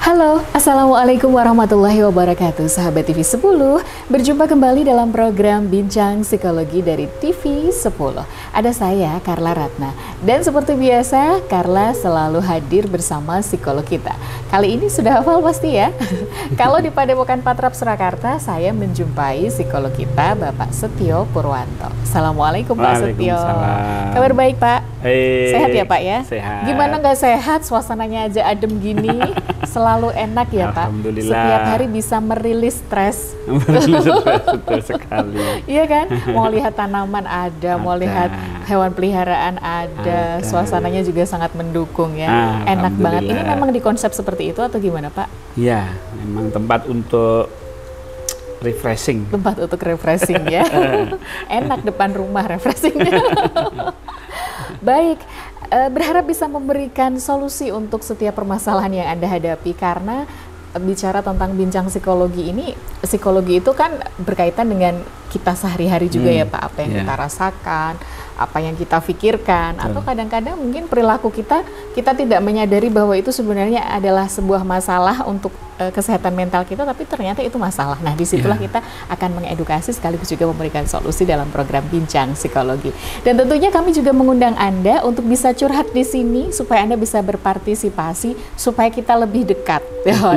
Halo, Assalamualaikum warahmatullahi wabarakatuh, sahabat TV 10. Berjumpa kembali dalam program Bincang Psikologi dari TV 10. Ada saya, Carla Ratna. Dan seperti biasa, Carla selalu hadir bersama psikolog kita. Kali ini sudah hafal pasti ya? Kalau di Padepokan Patrap Surakarta, saya menjumpai psikolog kita, Bapak Setio Purwanto. Assalamualaikum Pak Setio. Kabar baik Pak? Sehat ya Pak ya? Sehat. Gimana nggak sehat? Suasananya aja adem gini. Selalu enak ya Pak. Alhamdulillah. Setiap hari bisa merilis stres. Merilis stres, betul sekali. Iya kan? Mau lihat tanaman ada, mau lihat hewan peliharaan ada. Suasananya juga sangat mendukung ya. Enak banget. Ini memang dikonsep seperti itu atau gimana Pak? Iya, memang tempat untuk refreshing. Tempat untuk refreshing ya. Enak depan rumah refreshingnya. Baik. Berharap bisa memberikan solusi untuk setiap permasalahan yang Anda hadapi, karena bicara tentang bincang psikologi ini, psikologi itu kan berkaitan dengan kita sehari-hari juga ya Pak, apa yang kita rasakan, apa yang kita pikirkan, atau kadang-kadang mungkin perilaku kita tidak menyadari bahwa itu sebenarnya adalah sebuah masalah untuk kesehatan mental kita, tapi ternyata itu masalah. Nah, disitulah kita akan mengedukasi sekaligus juga memberikan solusi dalam program Bincang Psikologi. Dan tentunya kami juga mengundang Anda untuk bisa curhat di sini supaya Anda bisa berpartisipasi, supaya kita lebih dekat.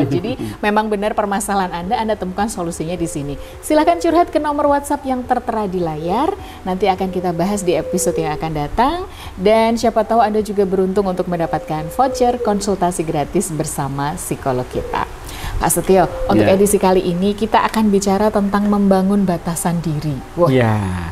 Jadi memang benar permasalahan Anda temukan solusinya di sini. Silakan curhat ke nomor WhatsApp yang tertera di layar. Nanti akan kita bahas di episode yang akan datang. Dan siapa tahu Anda juga beruntung untuk mendapatkan voucher konsultasi gratis bersama psikolog kita. Pak Setio, untuk edisi kali ini kita akan bicara tentang membangun batasan diri. Wah,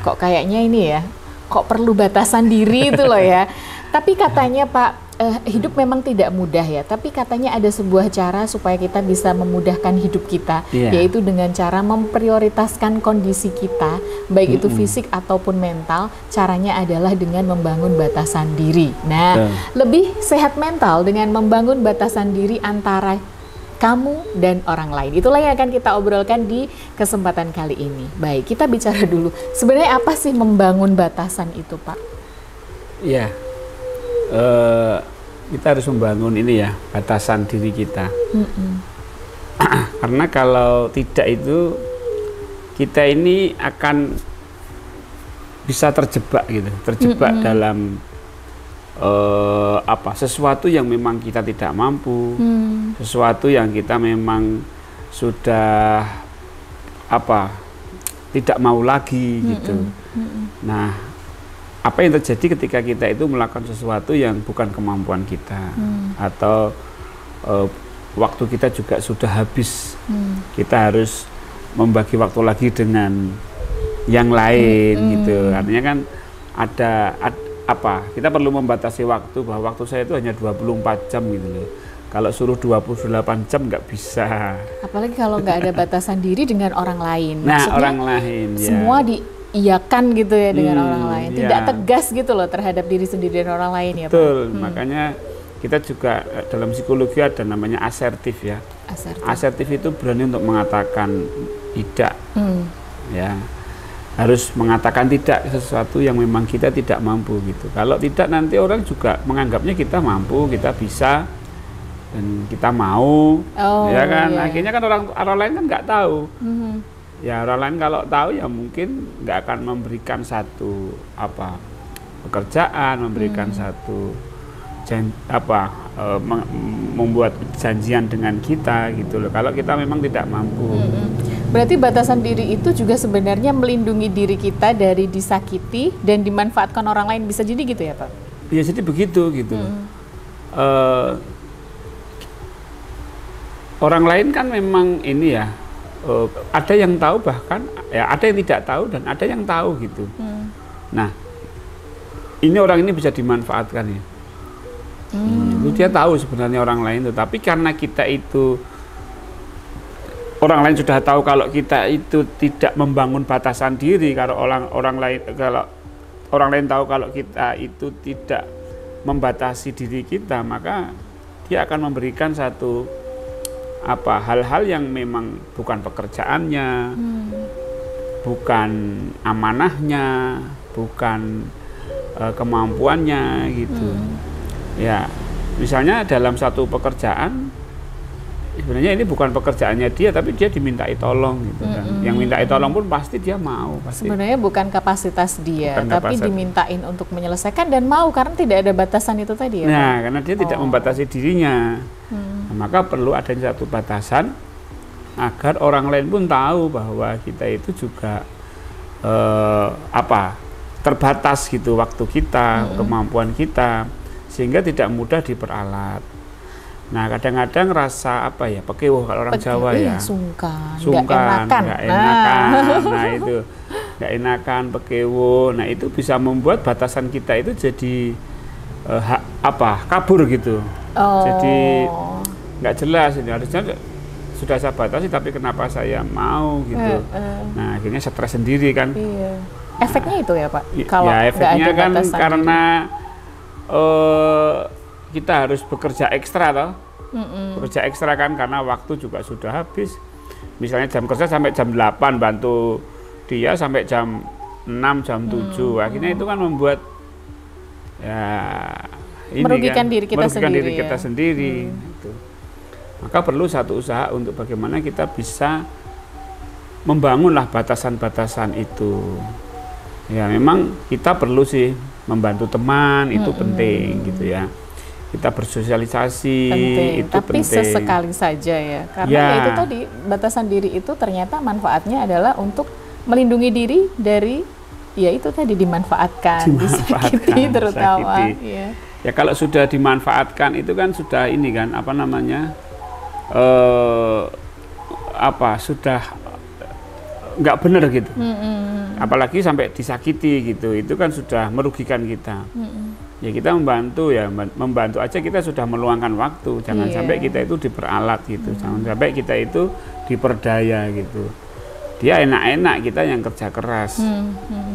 kok kayaknya ini ya, kok perlu batasan diri itu loh ya. Tapi katanya Pak, hidup memang tidak mudah ya, tapi katanya ada sebuah cara supaya kita bisa memudahkan hidup kita, yaitu dengan cara memprioritaskan kondisi kita, baik itu fisik ataupun mental. Caranya adalah dengan membangun batasan diri. Nah, lebih sehat mental dengan membangun batasan diri antara kamu dan orang lain. Itulah yang akan kita obrolkan di kesempatan kali ini. Baik, kita bicara dulu. Sebenarnya apa sih membangun batasan itu, Pak? Iya, kita harus membangun ini ya, batasan diri kita. Karena kalau tidak itu, kita ini akan bisa terjebak gitu, dalam sesuatu yang memang kita tidak mampu, sesuatu yang kita memang sudah tidak mau lagi gitu. Nah, apa yang terjadi ketika kita itu melakukan sesuatu yang bukan kemampuan kita, atau waktu kita juga sudah habis, kita harus membagi waktu lagi dengan yang lain gitu. Artinya kan kita perlu membatasi waktu, bahwa waktu saya itu hanya 24 jam gitu loh. Kalau suruh 28 jam nggak bisa. Apalagi kalau nggak ada batasan diri dengan orang lain. Nah, maksudnya orang lain semua diiyakan gitu ya dengan orang lain. Tidak tegas gitu loh terhadap diri sendiri dan orang lain ya Pak. Betul, makanya kita juga dalam psikologi ada namanya asertif ya. Asertif itu berani untuk mengatakan tidak. Ya. Harus mengatakan tidak sesuatu yang memang kita tidak mampu gitu. Kalau tidak, nanti orang juga menganggapnya kita mampu, kita bisa, dan kita mau, ya kan? Akhirnya kan orang lain kan nggak tahu. Ya, orang lain kalau tahu ya mungkin nggak akan memberikan satu pekerjaan, memberikan satu membuat janjian dengan kita gitu loh. Kalau kita memang tidak mampu. Berarti batasan diri itu juga sebenarnya melindungi diri kita dari disakiti dan dimanfaatkan orang lain, bisa jadi gitu ya Pak? Bisa jadi begitu gitu. Orang lain kan memang ini ya, ada yang tahu, bahkan ya ada yang tidak tahu dan ada yang tahu gitu. Nah, ini orang ini bisa dimanfaatkan ya. Itu dia tahu sebenarnya orang lain itu, tapi karena kita itu orang lain sudah tahu kalau kita itu tidak membangun batasan diri, kalau orang lain tahu kalau kita itu tidak membatasi diri kita, maka dia akan memberikan satu hal-hal yang memang bukan pekerjaannya, bukan amanahnya, bukan kemampuannya gitu. Ya, misalnya dalam satu pekerjaan sebenarnya ini bukan pekerjaannya dia, tapi dia dimintai tolong gitu kan. Yang mintai tolong pun pasti dia mau. Pasti. Sebenarnya bukan kapasitas dia, Bukan tapi dimintain untuk menyelesaikan dan mau karena tidak ada batasan itu tadi ya. Nah, karena dia tidak membatasi dirinya, nah, maka perlu adanya satu batasan agar orang lain pun tahu bahwa kita itu juga terbatas gitu waktu kita, kemampuan kita, sehingga tidak mudah diperalat. Nah, kadang-kadang rasa pekewoh kalau orang Jawa ya, sungkan, nggak enakan. Nah itu nggak enakan, pekewoh. Nah itu bisa membuat batasan kita itu jadi kabur gitu. Jadi nggak jelas. Ini harusnya sudah saya batasi, tapi kenapa saya mau gitu. Nah akhirnya stres sendiri kan. Iya. Efeknya itu ya Pak. Kalau ya efeknya ada kan karena kita harus bekerja ekstra toh. Bekerja ekstra kan karena waktu juga sudah habis. Misalnya jam kerja sampai jam 8, bantu dia sampai jam 6, jam 7. Akhirnya itu kan membuat merugikan diri kita sendiri. Gitu. Maka perlu satu usaha untuk bagaimana kita bisa membangunlah batasan-batasan itu. Ya memang kita perlu sih membantu teman, itu penting gitu ya. Kita bersosialisasi itu tapi penting. Sesekali saja ya, karena ya itu tadi batasan diri itu ternyata manfaatnya adalah untuk melindungi diri dari ya itu tadi dimanfaatkan, disakiti terutama. Ya. Ya kalau sudah dimanfaatkan itu kan sudah ini kan sudah nggak benar gitu. Apalagi sampai disakiti gitu, itu kan sudah merugikan kita. Ya kita membantu aja kita sudah meluangkan waktu, jangan sampai kita itu diperalat gitu, jangan sampai kita itu diperdaya gitu. Dia enak-enak, kita yang kerja keras.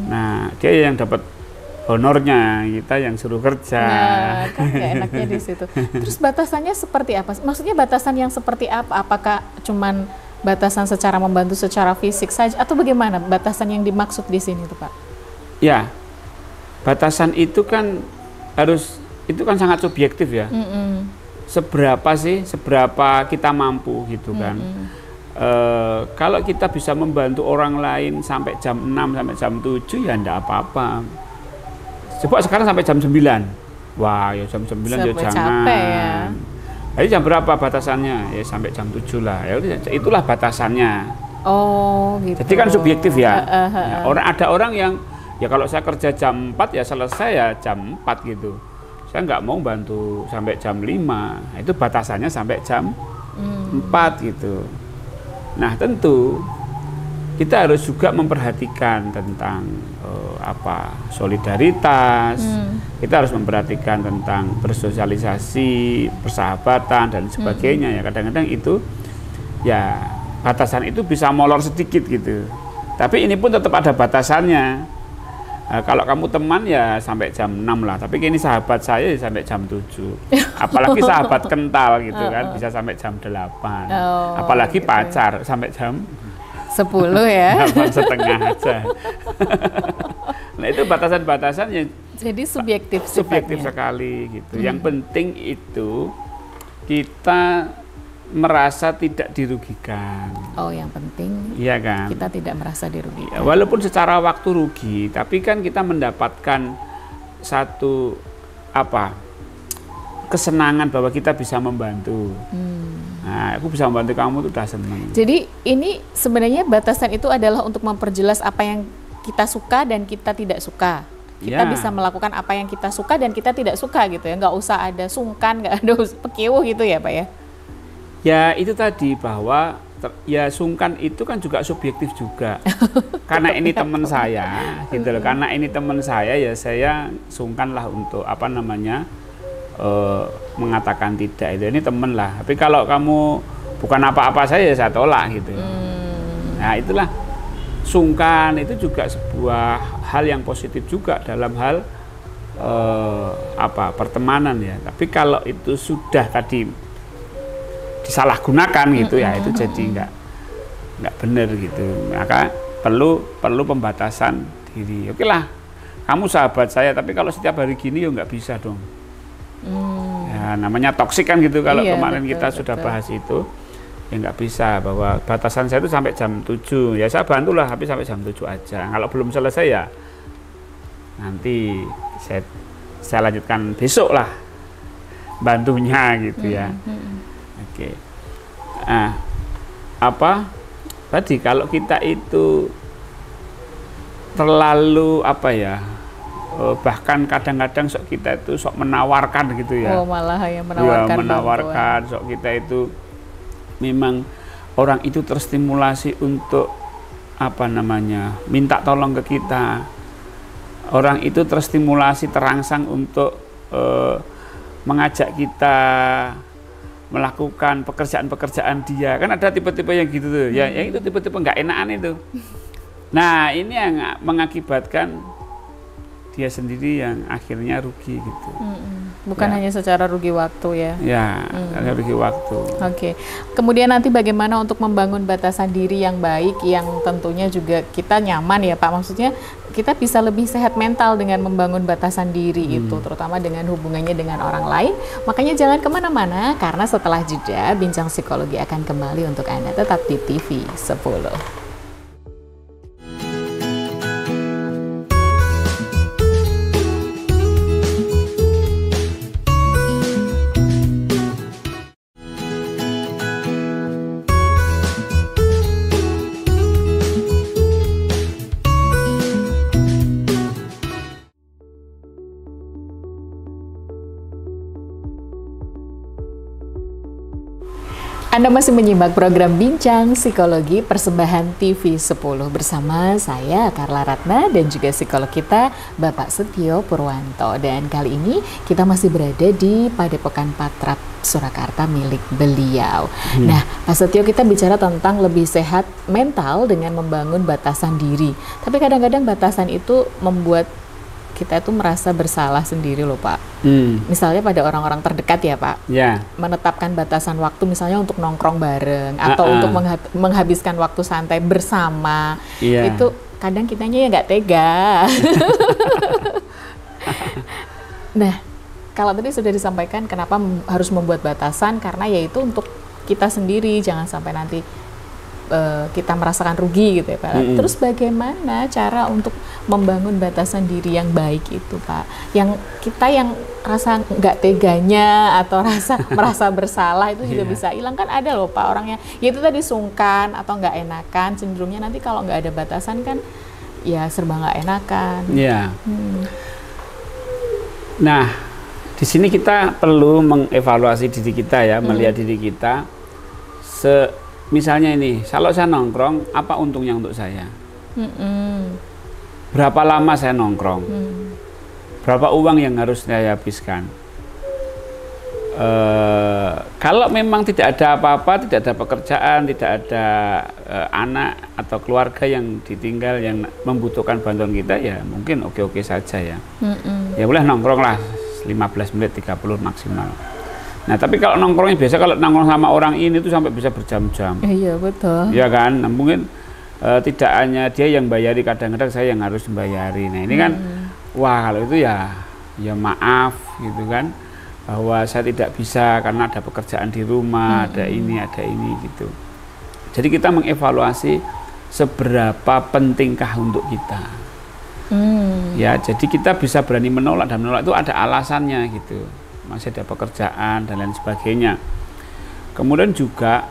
Nah dia yang dapat honornya, kita yang suruh kerja. Nah kan gak enaknya di situ. Terus batasannya seperti apa? Maksudnya batasan yang seperti apa? Apakah cuman batasan secara membantu secara fisik saja atau bagaimana batasan yang dimaksud di sini tuh Pak? Ya batasan itu kan sangat subjektif ya. Seberapa kita mampu gitu kan. Kalau kita bisa membantu orang lain sampai jam 6 sampai jam 7 ya enggak apa-apa. Coba sekarang sampai jam 9. Wah, ya jam 9 ya jangan. Capek ya. Jadi jam berapa batasannya? Ya sampai jam 7 lah. Ya itulah batasannya. Oh, gitu. Jadi kan subjektif ya. Ada orang yang ya kalau saya kerja jam 4 ya selesai ya jam 4 gitu. Saya nggak mau bantu sampai jam 5. Itu batasannya sampai jam 4 gitu. Nah tentu kita harus juga memperhatikan tentang solidaritas. Kita harus memperhatikan tentang bersosialisasi, persahabatan dan sebagainya ya. Kadang-kadang itu ya batasan itu bisa molor sedikit gitu. Tapi ini pun tetap ada batasannya. Kalau kamu teman ya sampai jam 6 lah, tapi ini sahabat saya ya sampai jam 7. Apalagi sahabat kental gitu kan, bisa sampai jam 8. Apalagi gitu pacar sampai jam 10 ya. 8:30 aja. Nah itu batasan-batasan yang jadi subjektif sekali gitu. Yang penting itu kita merasa tidak dirugikan. Oh, yang penting iya kan? Kita tidak merasa dirugikan. Ya, walaupun secara waktu rugi, tapi kan kita mendapatkan satu kesenangan bahwa kita bisa membantu. Nah, aku bisa membantu kamu itu udah senang. Jadi ini sebenarnya batasan itu adalah untuk memperjelas apa yang kita suka dan kita tidak suka. Kita bisa melakukan apa yang kita suka dan kita tidak suka gitu ya. Nggak usah ada sungkan, nggak ada pekiwuh gitu ya Pak ya. Ya itu tadi bahwa ya sungkan itu kan juga subjektif juga. Karena ini teman saya gitu loh. Karena ini teman saya ya saya sungkan lah untuk mengatakan tidak. Ini teman lah. Tapi kalau kamu bukan apa-apa saya tolak gitu. Nah itulah sungkan itu juga sebuah hal yang positif juga dalam hal pertemanan ya. Tapi kalau itu sudah tadi disalahgunakan gitu ya, itu jadi nggak benar gitu. Maka perlu pembatasan diri. Oke lah, kamu sahabat saya, tapi kalau setiap hari gini ya nggak bisa dong. Ya namanya toksik kan gitu. Kalau kemarin kita sudah bahas itu, Ya nggak bisa, bahwa batasan saya itu sampai jam 7. Ya saya bantulah, tapi sampai jam 7 aja. Kalau belum selesai ya nanti saya lanjutkan besok lah bantunya gitu ya. Oke. Nah, apa tadi kalau kita itu terlalu apa ya, bahkan kadang-kadang sok kita itu sok menawarkan gitu ya. Oh, malah ya menawarkan. Ya, menawarkan sok kita itu memang orang itu terstimulasi untuk apa namanya, minta tolong ke kita. Orang itu terstimulasi, terangsang untuk mengajak kita melakukan pekerjaan-pekerjaan dia. Kan ada tipe-tipe yang gitu tuh. Ya, yang itu tipe-tipe nggak enakan itu. Nah, ini yang mengakibatkan dia sendiri yang akhirnya rugi gitu. Bukan ya. hanya secara rugi waktu ya. Ya, rugi waktu. Oke. Kemudian nanti bagaimana untuk membangun batasan diri yang baik, yang tentunya juga kita nyaman ya Pak. Maksudnya kita bisa lebih sehat mental dengan membangun batasan diri itu, terutama dengan hubungannya dengan orang lain. Makanya jangan kemana-mana, karena setelah jeda, Bincang Psikologi akan kembali untuk Anda tetap di TV 10. Anda masih menyimak program Bincang Psikologi persembahan TV 10 bersama saya Carla Ratna dan juga psikolog kita Bapak Setio Purwanto. Dan kali ini kita masih berada di Padepokan Patrap Surakarta milik beliau. Nah, Pak Setio, kita bicara tentang lebih sehat mental dengan membangun batasan diri. Tapi kadang-kadang batasan itu membuat kita itu merasa bersalah sendiri loh Pak. Misalnya pada orang-orang terdekat ya Pak. Ya. Menetapkan batasan waktu misalnya untuk nongkrong bareng atau untuk menghabiskan waktu santai bersama. Itu kadang kitanya ya nggak tega. Nah, kalau tadi sudah disampaikan kenapa harus membuat batasan, karena yaitu untuk kita sendiri, jangan sampai nanti kita merasakan rugi gitu ya Pak. Terus bagaimana cara untuk membangun batasan diri yang baik itu Pak? Yang kita yang rasa nggak teganya atau merasa bersalah itu juga bisa hilang. Kan ada loh Pak orangnya, ya itu tadi sungkan atau nggak enakan, cenderungnya nanti kalau nggak ada batasan kan ya serba nggak enakan. Nah, di sini kita perlu mengevaluasi diri kita ya, melihat diri kita. Misalnya ini, kalau saya nongkrong, apa untungnya untuk saya? Berapa lama saya nongkrong? Berapa uang yang harus saya habiskan? Kalau memang tidak ada apa-apa, tidak ada pekerjaan, tidak ada anak atau keluarga yang ditinggal, yang membutuhkan bantuan kita, ya mungkin oke-oke saja ya. Ya boleh nongkrong lah, 15 menit, 30 maksimal. Nah, tapi kalau nongkrongnya biasa, kalau nongkrong sama orang ini tuh sampai bisa berjam-jam. Iya, betul. Ya kan, nah, mungkin tidak hanya dia yang bayari, kadang-kadang saya yang harus membayari. Nah, ini kan, wah kalau itu ya maaf gitu kan, bahwa saya tidak bisa karena ada pekerjaan di rumah, ada ini gitu. Jadi kita mengevaluasi seberapa pentingkah untuk kita. Ya, jadi kita bisa berani menolak, dan menolak itu ada alasannya gitu. Masih ada pekerjaan dan lain sebagainya. Kemudian juga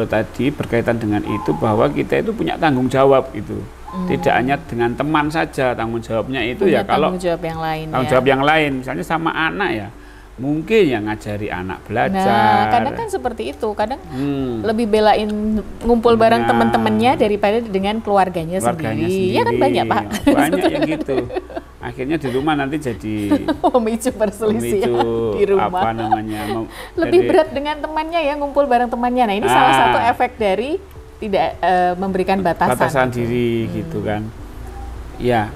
tadi berkaitan dengan itu, bahwa kita itu punya tanggung jawab gitu. Tidak hanya dengan teman saja, tanggung jawabnya itu punya ya kalau tanggung jawab yang lain. Tanggung jawab yang lain, misalnya sama anak ya. Mungkin yang ngajari anak belajar. Nah, kadang kan seperti itu. Kadang lebih belain ngumpul bareng teman-temannya daripada dengan keluarganya sendiri. Ya kan banyak Pak. Banyak yang gitu. Akhirnya di rumah nanti jadi memicu perselisihan di rumah. Apa namanya? Lebih berat dengan temannya ya, ngumpul bareng temannya. Nah, ini salah satu efek dari tidak memberikan batasan diri gitu kan. Ya.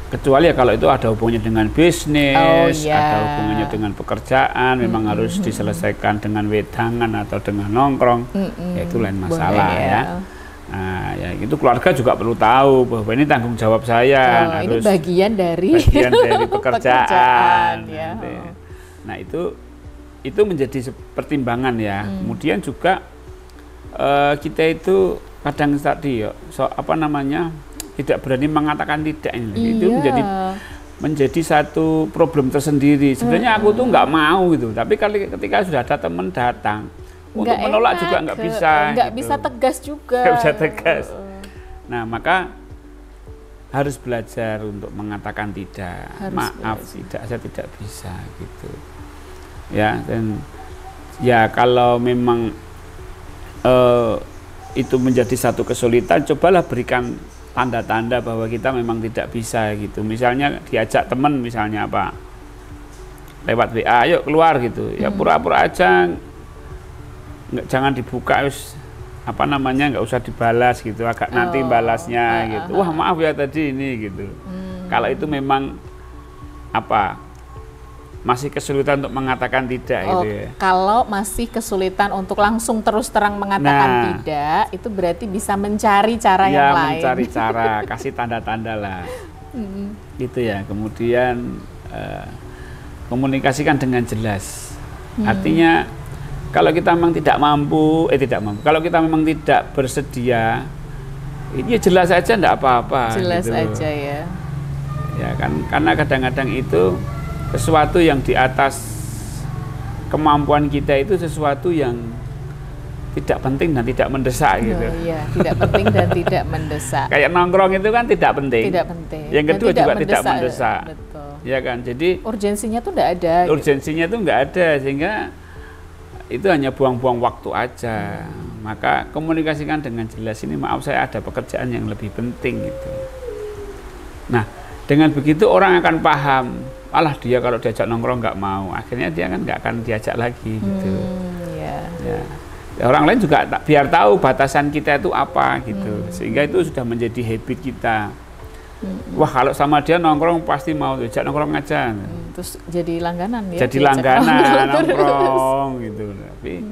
Kecuali ya kalau itu ada hubungannya dengan bisnis, ada hubungannya dengan pekerjaan, memang harus diselesaikan dengan wedangan atau dengan nongkrong, ya itu lain masalah ya. Nah, ya itu keluarga juga perlu tahu bahwa ini tanggung jawab saya, harus ini bagian dari pekerjaan. ya. Nah, itu itu menjadi pertimbangan ya. Kemudian juga kita itu kadang tadi tidak berani mengatakan tidak ini. Itu menjadi satu problem tersendiri. Sebenarnya aku tuh nggak mau gitu, tapi ketika sudah ada teman datang untuk menolak juga nggak bisa. Nggak bisa tegas juga. Nggak bisa tegas. Nah, maka harus belajar untuk mengatakan tidak. Maaf, saya tidak bisa gitu. Ya, dan ya kalau memang itu menjadi satu kesulitan, cobalah berikan tanda-tanda bahwa kita memang tidak bisa gitu. Misalnya diajak teman misalnya lewat WA, ayo keluar gitu. Ya pura-pura aja, jangan dibuka, nggak usah dibalas gitu, agak nanti balasnya gitu. Wah, maaf ya tadi ini gitu. Kalau itu memang masih kesulitan untuk mengatakan tidak gitu ya. Kalau masih kesulitan untuk langsung terus terang mengatakan tidak, itu berarti bisa mencari cara yang lain. Mencari cara, kasih tanda-tanda lah. Gitu ya. Kemudian komunikasikan dengan jelas. Artinya kalau kita memang kalau kita memang tidak bersedia, ini jelas aja enggak apa-apa. Jelas gitu aja ya. Ya kan, karena kadang-kadang itu sesuatu yang di atas kemampuan kita itu sesuatu yang tidak penting dan tidak mendesak gitu. Iya, tidak penting dan tidak mendesak. Kayak nongkrong itu kan tidak penting. Tidak penting. Yang kedua juga tidak mendesak. Betul. Ya kan, jadi urgensinya tuh enggak ada. Urgensinya tuh enggak ada, sehingga itu hanya buang-buang waktu aja. Maka komunikasikan dengan jelas, ini maaf saya ada pekerjaan yang lebih penting gitu. Nah, dengan begitu orang akan paham. Alah, dia kalau diajak nongkrong nggak mau, akhirnya dia kan nggak akan diajak lagi gitu. Ya. Orang lain juga biar tahu batasan kita itu apa gitu, sehingga itu sudah menjadi habit kita. Wah, kalau sama dia nongkrong pasti mau, diajak nongkrong aja. Terus jadi langganan ya. Jadi langganan nongkrong gitu. Tapi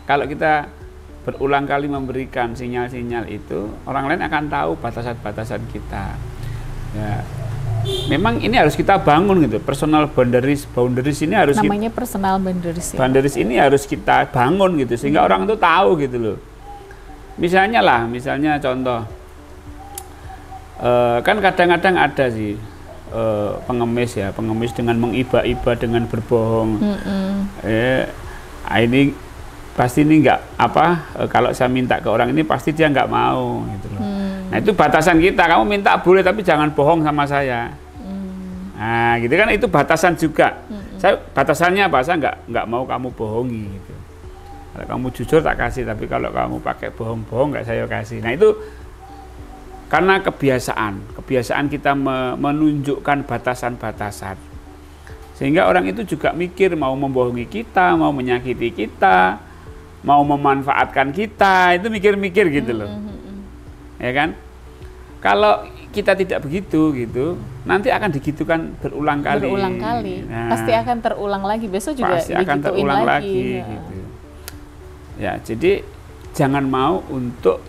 kalau kita berulang kali memberikan sinyal-sinyal itu, orang lain akan tahu batasan-batasan kita. Ya. Memang ini harus kita bangun gitu, personal boundaries ini harus namanya personal boundaries. Boundaries ini harus kita bangun gitu, sehingga orang itu tahu gitu loh. Misalnya contoh, kan kadang-kadang ada sih pengemis dengan mengiba-iba, dengan berbohong. Ini pasti ini kalau saya minta ke orang ini pasti dia nggak mau gitu loh. Nah, itu batasan kita, kamu minta boleh tapi jangan bohong sama saya. Nah, gitu kan, itu batasan juga. Batasannya apa? Saya nggak mau kamu bohongi gitu. Kalau kamu jujur tak kasih, tapi kalau kamu pakai bohong-bohong nggak saya kasih. Nah, itu karena kebiasaan kita menunjukkan batasan-batasan. Sehingga orang itu juga mikir mau membohongi kita, mau menyakiti kita, mau memanfaatkan kita, itu mikir-mikir gitu loh. Ya kan? Kalau kita tidak begitu gitu, nanti akan digitukan berulang kali. Nah, pasti akan terulang lagi, besok juga pasti akan terulang lagi gitu. Ya, jadi jangan mau untuk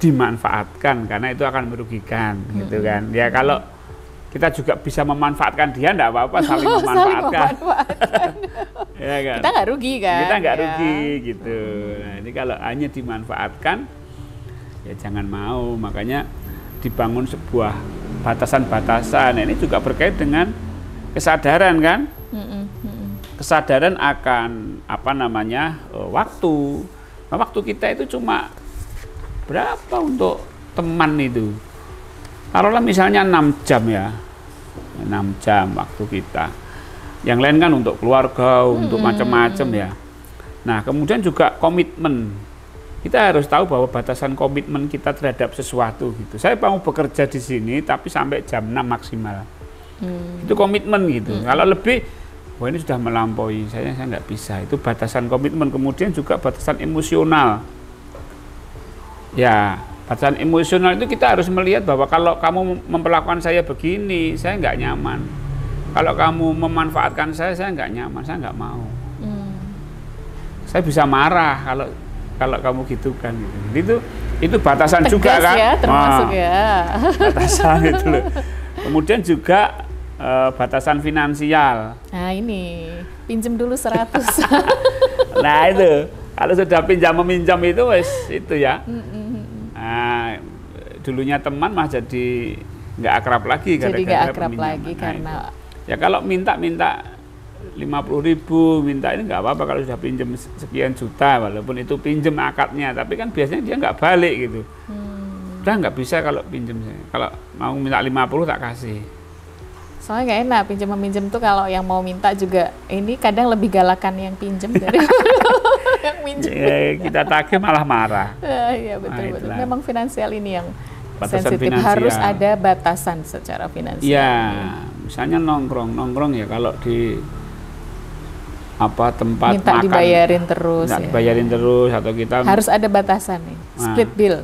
dimanfaatkan, karena itu akan merugikan gitu kan. Ya, kalau kita juga bisa memanfaatkan dia, enggak apa-apa, saling memanfaatkan. Ya kan? Kita nggak rugi kan? Kita nggak rugi gitu. Nah, ini kalau hanya dimanfaatkan, ya jangan mau. Makanya dibangun sebuah batasan-batasan. Nah, ini juga berkait dengan kesadaran kan? Kesadaran akan waktu. Nah, waktu kita itu cuma berapa untuk teman itu? Taruhlah misalnya 6 jam ya. 6 jam waktu kita. Yang lain kan untuk keluarga, untuk macam-macam ya. Nah, kemudian juga komitmen. Kita harus tahu bahwa batasan komitmen kita terhadap sesuatu gitu. Saya mau bekerja di sini tapi sampai jam 6 maksimal. Itu komitmen gitu. Kalau lebih, wah ini sudah melampaui, saya nggak bisa. Itu batasan komitmen. Kemudian juga batasan emosional. Ya, batasan emosional itu kita harus melihat bahwa kalau kamu memperlakukan saya begini, saya nggak nyaman. Kalau kamu memanfaatkan saya nggak nyaman, saya nggak mau. Saya bisa marah kalau kamu gitu kan gitu. Itu batasan tegas juga kan, ya, termasuk ya. Batasan itu loh. Kemudian juga batasan finansial. Nah ini, pinjem dulu 100. Nah itu, kalau sudah pinjam meminjam itu wes itu ya. Nah, dulunya teman mah jadi nggak akrab lagi. Jadi nggak akrab lagi karena ya kalau minta 50.000, minta ini nggak apa-apa kalau sudah pinjam sekian juta, walaupun itu pinjam akadnya, tapi kan biasanya dia nggak balik gitu. Udah nggak bisa kalau pinjam saya. Kalau mau minta 50 tak kasih. Soalnya nggak enak pinjam meminjam tuh, kalau yang mau minta juga ini kadang lebih galakan yang pinjam dari yang minjam. Ya, kita tagih malah marah. Iya betul. Itulah. Memang finansial ini yang Batasan sensitif, finansial. harus ada batasan secara finansial. Iya, misalnya nongkrong ya kalau di tempat minta makan dibayarin terus. ya. Dibayarin terus, atau kita harus ada batasan nih, split bill.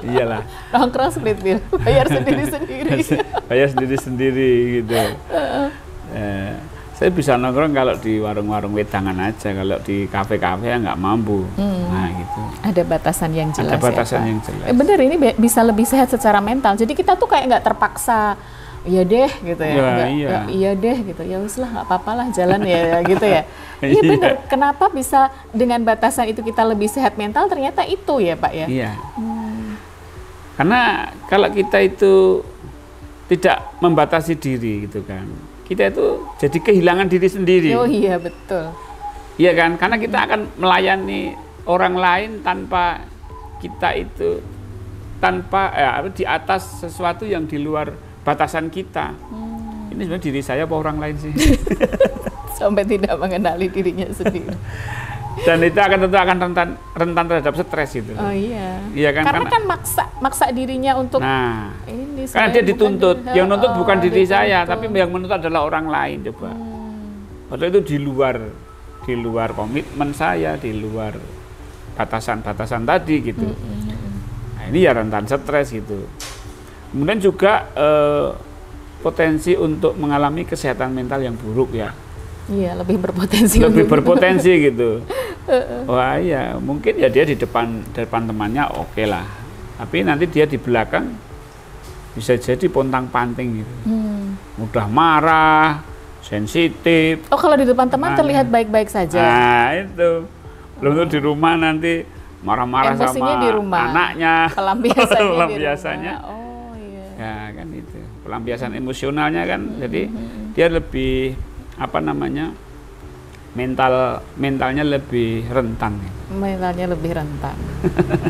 Iyalah. Nongkrong split bill, bayar sendiri-sendiri. Bayar sendiri-sendiri gitu. Saya bisa nongkrong kalau di warung-warung wedangan aja, kalau di kafe-kafe ya nggak mampu. Nah gitu. Ada batasan yang jelas. Ada batasan ya, yang jelas. Bener, ini bisa lebih sehat secara mental. Jadi kita tuh kayak nggak terpaksa. Iya deh gitu ya. Iya deh gitu. Ya wis lah, nggak apa-apa lah, jalan ya gitu ya. Iya bener. Kenapa bisa dengan batasan itu kita lebih sehat mental? Ternyata itu ya Pak ya. Iya. Karena kalau kita itu tidak membatasi diri gitu kan, kita itu jadi kehilangan diri sendiri. Oh iya betul. Iya kan, karena kita akan melayani orang lain tanpa kita itu di atas sesuatu yang di luar batasan kita. Ini sebenarnya diri saya apa orang lain sih? Sampai tidak mengenali dirinya sendiri. Dan itu tentu akan rentan terhadap stres gitu. Oh iya. Iya kan, karena kan maksa dirinya untuk ini. Karena dia dituntut, yang nuntut bukan diri saya, tapi yang menuntut adalah orang lain coba. Padahal itu di luar komitmen saya, di luar batasan-batasan tadi gitu. Nah, ini ya rentan stres gitu. Kemudian juga potensi untuk mengalami kesehatan mental yang buruk ya. Iya, lebih berpotensi. Lebih berpotensi gitu. Wah iya, mungkin ya dia di depan temannya oke lah. Tapi nanti dia di belakang bisa jadi pontang-panting gitu. Mudah marah, sensitif. Oh, kalau di depan teman terlihat baik-baik saja. Nah, itu. Belum tuh di rumah nanti marah-marah sama di rumah. Anaknya. Pelampiasannya. Oh iya. Ya kan itu. Pelampiasan emosionalnya kan. Jadi dia lebih mentalnya lebih rentan. Mentalnya lebih rentan.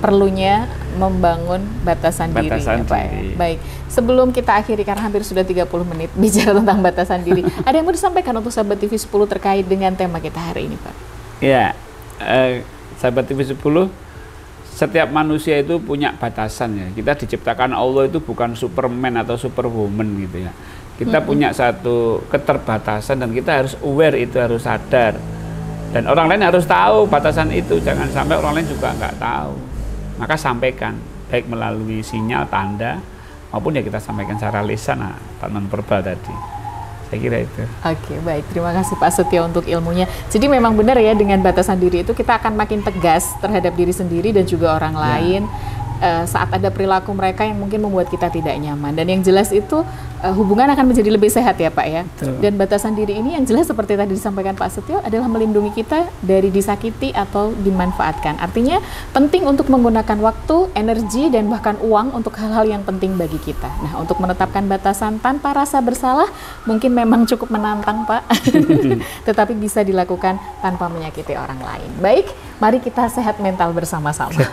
Perlunya membangun batasan diri ya, Pak. Baik, sebelum kita akhiri karena hampir sudah 30 menit bicara tentang batasan diri, ada yang mau disampaikan untuk sahabat TV 10 terkait dengan tema kita hari ini, Pak? Ya, sahabat TV 10, setiap manusia itu punya batasan ya. Kita diciptakan Allah itu bukan Superman atau Superwoman gitu ya. Kita punya satu keterbatasan dan kita harus aware, itu harus sadar. Dan orang lain harus tahu batasan itu, jangan sampai orang lain juga nggak tahu. Maka sampaikan, baik melalui sinyal, tanda, maupun ya kita sampaikan secara lisan atau non-verbal tadi. Saya kira itu. Oke, baik. Terima kasih Pak Setio untuk ilmunya. Jadi memang benar ya, dengan batasan diri itu kita akan makin tegas terhadap diri sendiri dan juga orang lain. Saat ada perilaku mereka yang mungkin membuat kita tidak nyaman, dan yang jelas itu hubungan akan menjadi lebih sehat ya Pak ya. Betul. Dan batasan diri ini yang jelas seperti tadi disampaikan Pak Setio adalah melindungi kita dari disakiti atau dimanfaatkan. Artinya penting untuk menggunakan waktu, energi, dan bahkan uang untuk hal-hal yang penting bagi kita. Nah, untuk menetapkan batasan tanpa rasa bersalah mungkin memang cukup menantang Pak, tetapi bisa dilakukan tanpa menyakiti orang lain. Baik, mari kita sehat mental bersama-sama.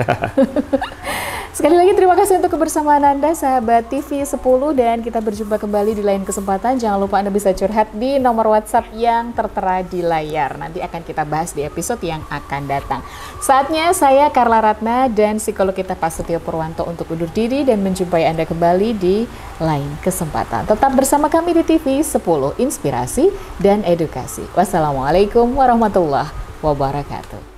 Sekali lagi terima kasih untuk kebersamaan Anda sahabat TV 10, dan kita berjumpa kembali di lain kesempatan. Jangan lupa Anda bisa curhat di nomor WhatsApp yang tertera di layar. Nanti akan kita bahas di episode yang akan datang. Saatnya saya Carla Ratna dan psikolog kita Pak Setio Purwanto untuk undur diri dan menjumpai Anda kembali di lain kesempatan. Tetap bersama kami di TV 10, inspirasi dan edukasi. Wassalamualaikum warahmatullahi wabarakatuh.